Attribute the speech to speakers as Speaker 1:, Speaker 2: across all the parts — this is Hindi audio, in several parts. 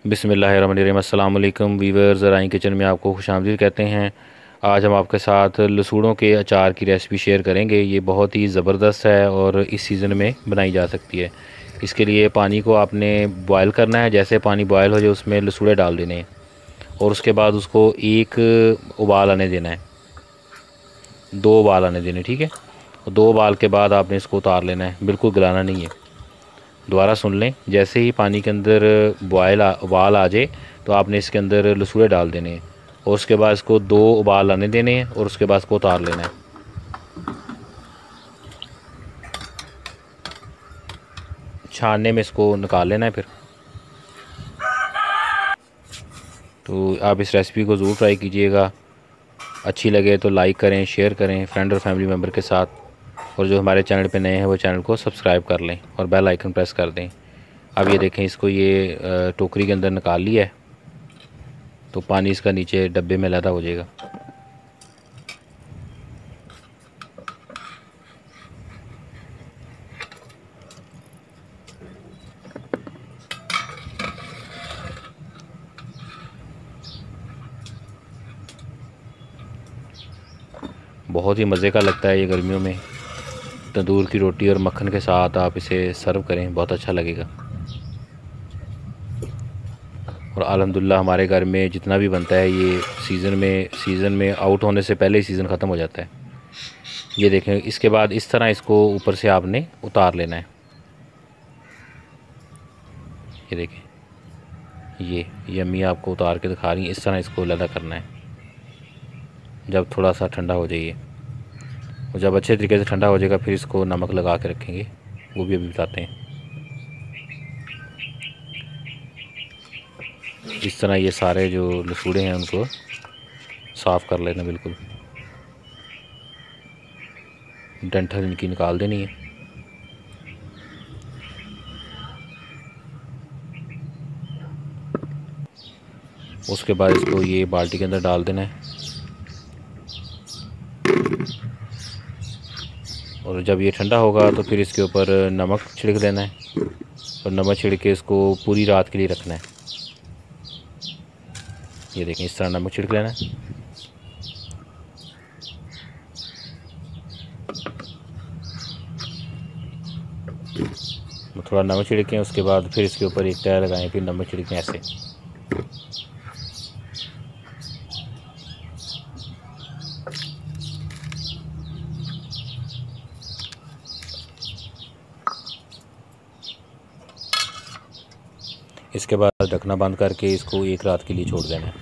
Speaker 1: बिस्मिल्लाहिर्रहमानिर्रहीम। अस्सलाम वालेकुम वीवर्स, ज़राइन किचन में आपको खुशामदीद कहते हैं। आज हम आपके साथ लसूड़ों के अचार की रेसिपी शेयर करेंगे। ये बहुत ही ज़बरदस्त है और इस सीज़न में बनाई जा सकती है। इसके लिए पानी को आपने बॉयल करना है। जैसे पानी बॉयल हो जाए उसमें लसूड़े डाल देने हैं और उसके बाद उसको एक उबाल आने देना है, 2 उबाल आने देने, ठीक है। 2 उबाल के बाद आपने इसको उतार लेना है, बिल्कुल गलाना नहीं है। दोबारा सुन लें, जैसे ही पानी के अंदर उबाल आ जाए तो आपने इसके अंदर लसूड़े डाल देने हैं और उसके बाद इसको 2 उबाल आने देने हैं और उसके बाद इसको उतार लेना है। छानने में इसको निकाल लेना है। फिर तो आप इस रेसिपी को ज़रूर ट्राई कीजिएगा। अच्छी लगे तो लाइक करें, शेयर करें फ्रेंड और फैमिली मेम्बर के साथ। और जो हमारे चैनल पे नए हैं वो चैनल को सब्सक्राइब कर लें और बेल आइकन प्रेस कर दें। अब ये देखें, इसको ये टोकरी के अंदर निकाल लिया है तो पानी इसका नीचे डब्बे में लदा हो जाएगा। बहुत ही मज़े का लगता है ये गर्मियों में। तंदूर की रोटी और मक्खन के साथ आप इसे सर्व करें, बहुत अच्छा लगेगा। और अल्हम्दुलिल्लाह हमारे घर में जितना भी बनता है ये सीज़न में आउट होने से पहले ही सीज़न ख़त्म हो जाता है। ये देखें, इसके बाद इस तरह इसको ऊपर से आपने उतार लेना है। ये देखें, ये अम्मी आपको उतार के दिखा रही हैं। इस तरह इसको लदा करना है जब थोड़ा सा ठंडा हो जाइए। और जब अच्छे तरीके से ठंडा हो जाएगा फिर इसको नमक लगा के रखेंगे, वो भी अभी बताते हैं। इस तरह ये सारे जो लसूड़े हैं उनको साफ़ कर लेना, बिल्कुल डंठल इनकी निकाल देनी है। उसके बाद इसको ये बाल्टी के अंदर डाल देना है और जब ये ठंडा होगा तो फिर इसके ऊपर नमक छिड़क देना है और नमक छिड़क के इसको पूरी रात के लिए रखना है। ये देखें, इस तरह नमक छिड़क लेना है। थोड़ा नमक छिड़कें, उसके बाद फिर इसके ऊपर एक टायर लगाएं, फिर नमक छिड़कें ऐसे। इसके बाद ढकना बंद करके इसको एक रात के लिए छोड़ देना है।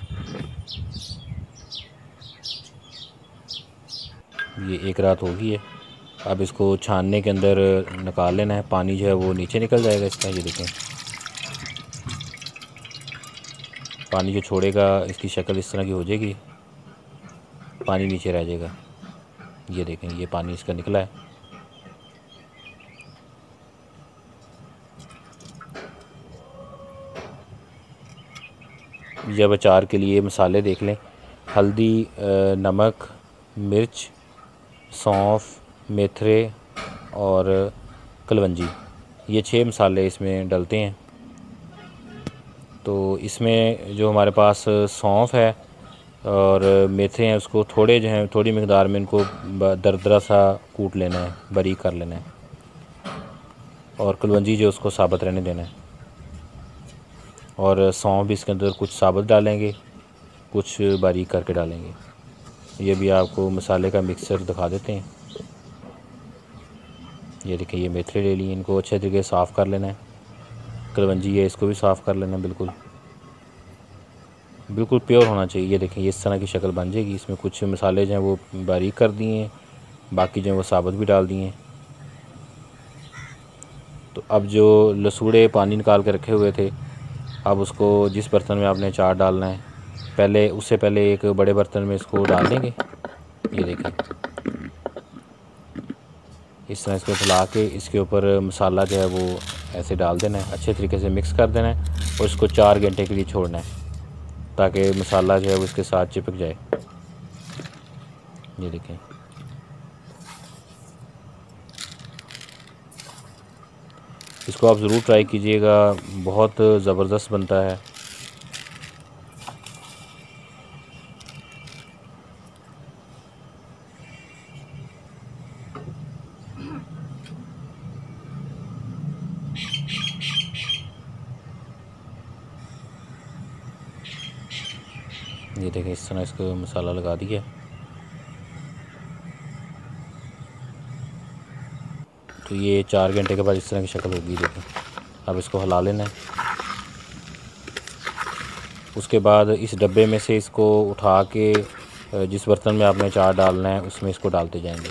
Speaker 1: ये एक रात हो गई है। अब इसको छानने के अंदर निकाल लेना है। पानी जो है वो नीचे निकल जाएगा इसका। ये देखें, पानी जो छोड़ेगा इसकी शक्ल इस तरह की हो जाएगी, पानी नीचे रह जाएगा। ये देखें, ये पानी इसका निकला है। जब अचार के लिए मसाले देख लें, हल्दी, नमक, मिर्च, सौंफ, मेथरे और कलवंजी, ये 6 मसाले इसमें डलते हैं। तो इसमें जो हमारे पास सौंफ है और मेथरे हैं उसको थोड़े जो हैं थोड़ी मकदार में इनको दरदरा सा कूट लेना है, बारीक कर लेना है। और कलवंजी जो उसको साबुत रहने देना है। और सौंफ भी इसके अंदर कुछ साबुत डालेंगे, कुछ बारीक करके डालेंगे। ये भी आपको मसाले का मिक्सचर दिखा देते हैं। ये देखिए, ये मेथरे ले लिए, इनको अच्छे तरीके से साफ़ कर लेना है। कलवंजी है, इसको भी साफ़ कर लेना है। बिल्कुल प्योर होना चाहिए। ये देखें, ये इस तरह की शक्ल बन जाएगी। इसमें कुछ मसाले जो हैं वो बारीक कर दिए हैं, बाकी जो हैं वो साबुत भी डाल दिए हैं। तो अब जो लसूड़े पानी निकाल के रखे हुए थे, अब उसको जिस बर्तन में आपने अचार डालना है, उससे पहले एक बड़े बर्तन में इसको डाल देंगे। ये देखें, इस तरह इसको फैला के इसके ऊपर मसाला जो है वो ऐसे डाल देना है, अच्छे तरीके से मिक्स कर देना है और इसको 4 घंटे के लिए छोड़ना है ताकि मसाला जो है वो इसके साथ चिपक जाए। ये देखें, इसको आप ज़रूर ट्राई कीजिएगा, बहुत ज़बरदस्त बनता है। ये देखें इस तरह इसको मसाला लगा दिया। तो ये 4 घंटे के बाद इस तरह की शक्ल होगी। देखें अब इसको हिला लेना है। उसके बाद इस डब्बे में से इसको उठा के जिस बर्तन में आपने अचार डालना है उसमें इसको डालते जाएंगे।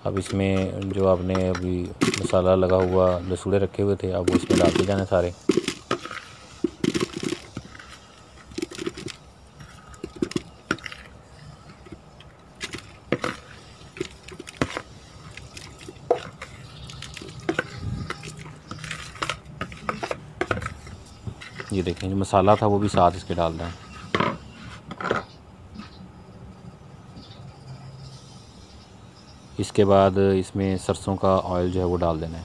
Speaker 1: अब इसमें जो आपने अभी मसाला लगा हुआ लसूड़े रखे हुए थे अब वो इसमें डालते जाना सारे। ये देखें जो मसाला था वो भी साथ इसके डाल दें। इसके बाद इसमें सरसों का ऑयल जो है वो डाल देना है।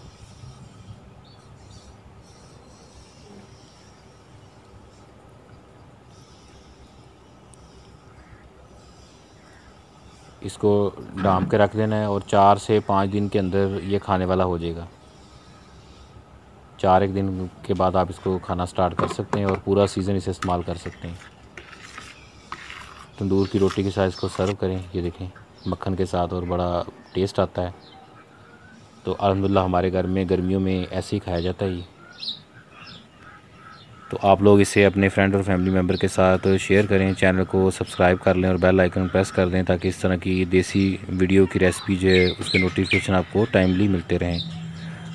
Speaker 1: इसको डाम के रख देना है और 4 से 5 दिन के अंदर ये खाने वाला हो जाएगा। 4 एक दिन के बाद आप इसको खाना स्टार्ट कर सकते हैं और पूरा सीज़न इसे इस्तेमाल कर सकते हैं। तंदूर की रोटी के साथ इसको सर्व करें। ये देखें मक्खन के साथ और बड़ा टेस्ट आता है। तो अल्हम्दुलिल्लाह हमारे घर में गर्मियों में ऐसे ही खाया जाता है। तो आप लोग इसे अपने फ्रेंड और फैमिली मेम्बर के साथ शेयर करें, चैनल को सब्सक्राइब कर लें और बेल आइकन प्रेस कर दें ताकि इस तरह की देसी वीडियो की रेसिपी जो है उसके नोटिफिकेशन आपको टाइमली मिलते रहें।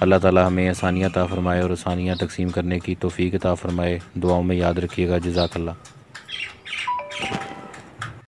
Speaker 1: अल्लाह ताला हमें आसानियाँ अता फ़रमाए और आसानियाँ तकसीम करने की तौफ़ीक अता फ़रमाए। दुआओं में याद रखिएगा। जज़ाकल्लाह।